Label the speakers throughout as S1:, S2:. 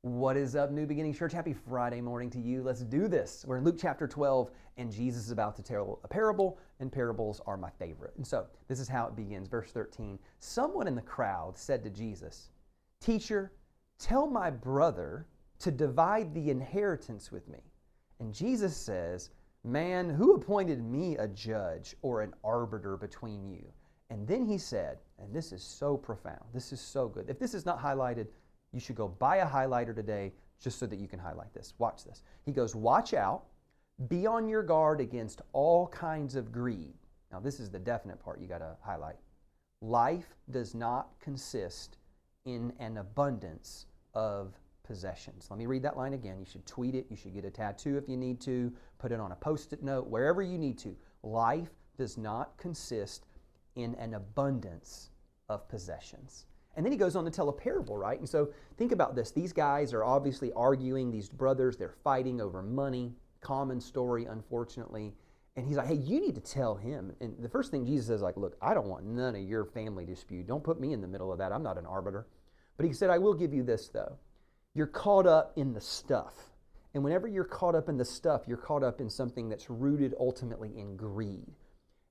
S1: What is up, New Beginning Church? Happy Friday morning to you. Let's do this. We're in Luke chapter 12, and Jesus is about to tell a parable, and parables are my favorite. And so this is how it begins. Verse 13, someone in the crowd said to Jesus, "Teacher, tell my brother to divide the inheritance with me." And Jesus says, "Man, who appointed me a judge or an arbiter between you?" And then he said, and this is so profound, this is so good. If this is not highlighted, you should go buy a highlighter today just so that you can highlight this. Watch this. He goes, "Watch out, be on your guard against all kinds of greed." Now this is the definite part you got to highlight. Life does not consist in an abundance of possessions. Let me read that line again. You should tweet it. You should get a tattoo if you need to. Put it on a Post-it note, wherever you need to. Life does not consist in an abundance of possessions. And then he goes on to tell a parable, right? And so think about this. These guys are obviously arguing, these brothers, they're fighting over money. Common story, unfortunately. And he's like, hey, you need to tell him. And the first thing Jesus says, like, look, I don't want none of your family dispute. Don't put me in the middle of that. I'm not an arbiter. But he said, I will give you this, though. You're caught up in the stuff. And whenever you're caught up in the stuff, you're caught up in something that's rooted ultimately in greed.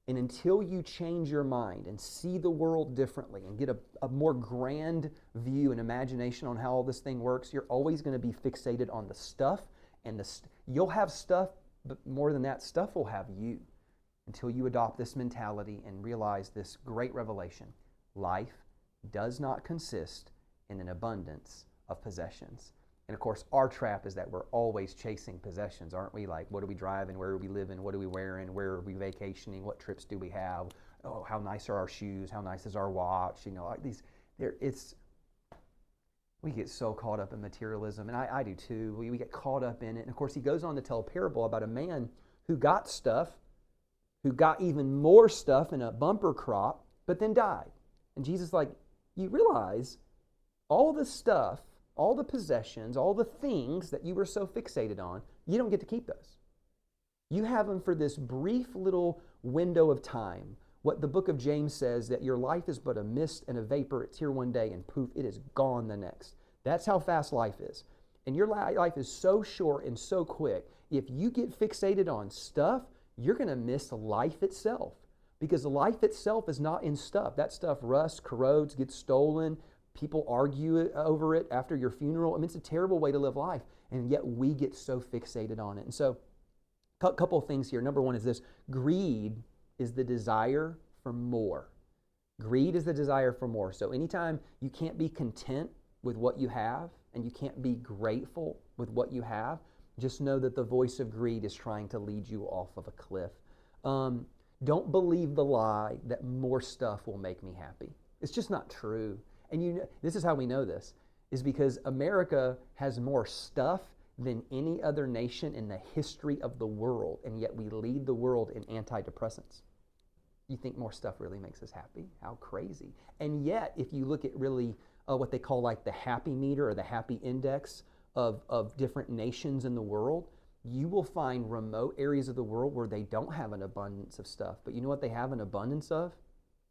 S1: And until you change your mind and see the world differently and get a more grand view and imagination on how all this thing works, you're always going to be fixated on the stuff. And you'll have stuff, but more than that, stuff will have you until you adopt this mentality and realize this great revelation. Life does not consist in an abundance of possessions. And of course, our trap is that we're always chasing possessions, aren't we? Like, what are we driving? Where are we living? What are we wearing? Where are we vacationing? What trips do we have? Oh, how nice are our shoes? How nice is our watch? You know, like these. We get so caught up in materialism, and I do too. We get caught up in it. And of course, he goes on to tell a parable about a man who got stuff, who got even more stuff in a bumper crop, but then died. And Jesus is like, you realize all the stuff, all the possessions, all the things that you were so fixated on, you don't get to keep those. You have them for this brief little window of time. What the book of James says, that your life is but a mist and a vapor. It's here one day and poof, it is gone the next. That's how fast life is. And your life is so short and so quick. If you get fixated on stuff, you're going to miss life itself. Because life itself is not in stuff. That stuff rusts, corrodes, gets stolen. People argue over it after your funeral. I mean, it's a terrible way to live life, and yet we get so fixated on it. And so, a couple of things here. Number one is this: greed is the desire for more. Greed is the desire for more. So anytime you can't be content with what you have, and you can't be grateful with what you have, just know that the voice of greed is trying to lead you off of a cliff. Don't believe the lie that more stuff will make me happy. It's just not true. And this is how we know this, is because America has more stuff than any other nation in the history of the world, and yet we lead the world in antidepressants. You think more stuff really makes us happy? How crazy. And yet, if you look at really what they call like the happy meter or the happy index of different nations in the world, you will find remote areas of the world where they don't have an abundance of stuff. But you know what they have an abundance of?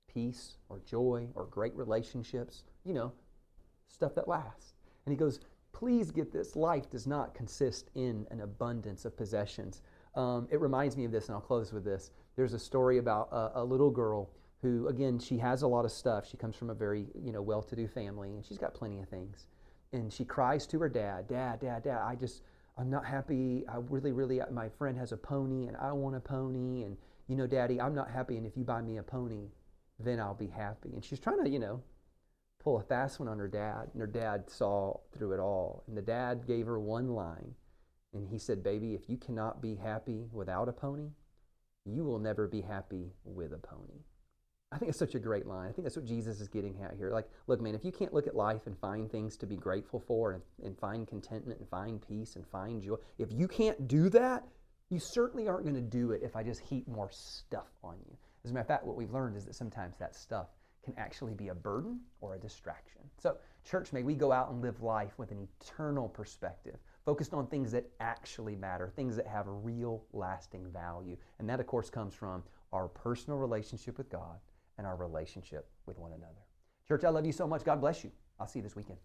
S1: Peace or joy or great relationships, stuff that lasts. And he goes, please get this. Life does not consist in an abundance of possessions. It reminds me of this, and I'll close with this. There's a story about a little girl who, again, she has a lot of stuff. She comes from a very, well-to-do family, and she's got plenty of things. And she cries to her dad, Dad, I'm not happy. I really, my friend has a pony, and I want a pony. And, Daddy, I'm not happy, and if you buy me a pony, then I'll be happy. And she's trying to, pull a fast one on her dad. And her dad saw through it all. And the dad gave her one line. And he said, baby, if you cannot be happy without a pony, you will never be happy with a pony. I think it's such a great line. I think that's what Jesus is getting at here. Like, look, man, if you can't look at life and find things to be grateful for and find contentment and find peace and find joy, if you can't do that, you certainly aren't going to do it if I just heap more stuff on you. As a matter of fact, what we've learned is that sometimes that stuff can actually be a burden or a distraction. So, church, may we go out and live life with an eternal perspective, focused on things that actually matter, things that have a real lasting value. And that, of course, comes from our personal relationship with God and our relationship with one another. Church, I love you so much. God bless you. I'll see you this weekend.